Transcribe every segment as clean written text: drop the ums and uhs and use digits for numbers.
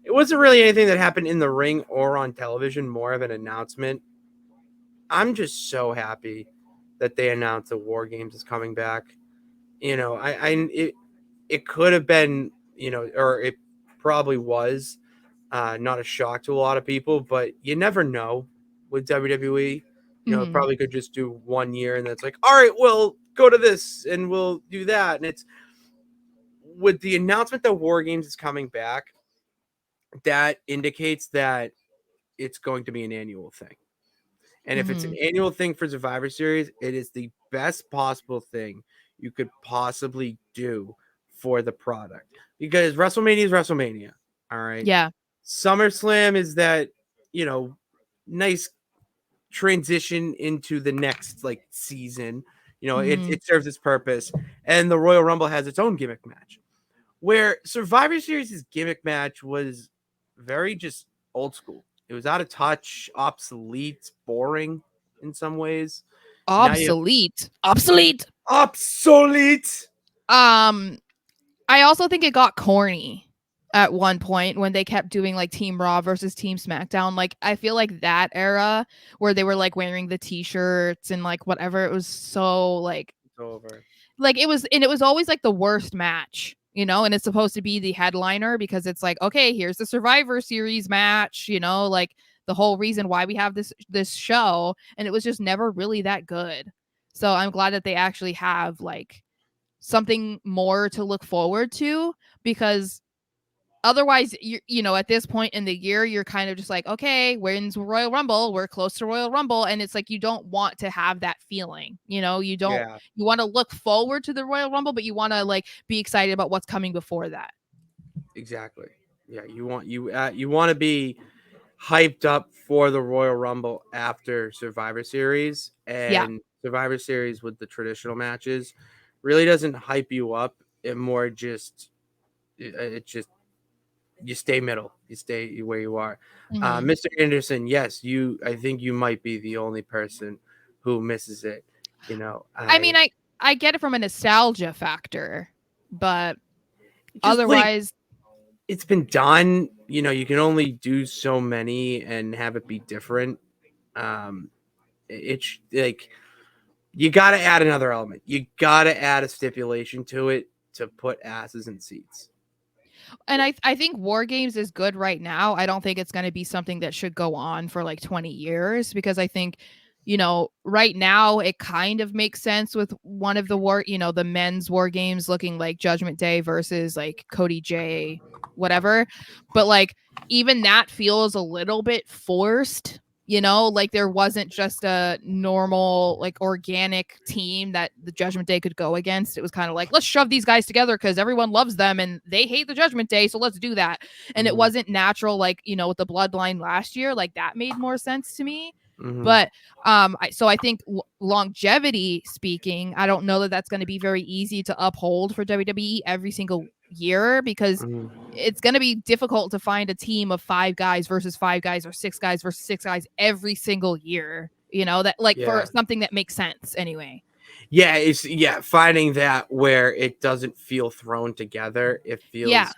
It wasn't really anything that happened in the ring or on television, more of an announcement. I'm just so happy that they announced the War Games is coming back. It could have been, or it probably was not a shock to a lot of people, but you never know with WWE. It Mhm. probably could just do 1 year and then it's like, all right, we'll go to this and we'll do that. And it's with the announcement that War Games is coming back, that indicates that it's going to be an annual thing. And if it's an Mhm. annual thing for Survivor Series, it is the best possible thing you could possibly do for the product. Because WrestleMania is WrestleMania. All right. Yeah. SummerSlam is that, nice transition into the next like season. It, Mhm. it serves its purpose. And the Royal Rumble has its own gimmick match. Where Survivor Series' gimmick match was very just old school. It was out of touch, obsolete, boring in some ways. Now you have Obsolete. Obsolete. obsolete. Um I also think it got corny at one point when they kept doing like Team Raw versus Team SmackDown. Like I feel like that era where they were like wearing the t-shirts and like whatever, it was so It's over. like it was, and it was always like the worst match, and it's supposed to be the headliner because it's like, okay, here's the Survivor Series match, like the whole reason why we have this show, and it was just never really that good. So I'm glad that they actually have like something more to look forward to, because otherwise at this point in the year you're kind of just like, okay, when's Royal Rumble, we're close to Royal Rumble, and it's like you don't want to have that feeling, you don't, Yeah, you want to look forward to the Royal Rumble, but you want to like be excited about what's coming before that. exactly. Yeah, you want to be hyped up for the Royal Rumble after Survivor Series, Yeah. and Survivor Series with the traditional matches really doesn't hype you up. It more just it just you stay middle. You stay where you are. Hmm. Mr. Anderson, yes, I think you might be the only person who misses it. I mean, I get it from a nostalgia factor, but just like otherwise, it's been done. You can only do so many and have it be different. Um, it's like you got to add another element. You got to add a stipulation to it to put asses in seats. and I think War Games is good right now. I don't think it's going to be something that should go on for like 20 years, because I think right now it kind of makes sense with one of the the men's War Games looking like Judgment Day versus like Cody J whatever. But like even that feels a little bit forced. Like there wasn't just a normal, like organic team that the Judgment Day could go against. It was kind of like, let's shove these guys together because everyone loves them and they hate the Judgment Day. So let's do that. And it Mm-hmm. wasn't natural, like, with the Bloodline last year. Like that made more sense to me. Mm-hmm. But I think longevity speaking, I don't know that that's going to be very easy to uphold for WWE every single year, because Mm-hmm. it's going to be difficult to find a team of 5 guys versus 5 guys or 6 guys versus 6 guys every single year, that like for Yeah. something that makes sense anyway. Yeah, it's finding that where it doesn't feel thrown together, it Yeah. feels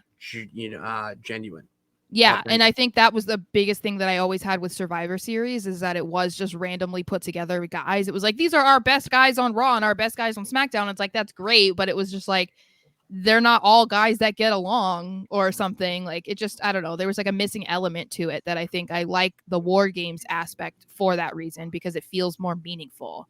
genuine, Yeah, and authentic. I think that was the biggest thing that I always had with Survivor Series, is that it was just randomly put together guys. It was like, these are our best guys on Raw and our best guys on SmackDown. It's like, that's great, but it was just like, they're not all guys that get along or something. Like it just, I don't know. There was like a missing element to it that I think I like the War Games aspect for that reason, because it feels more meaningful.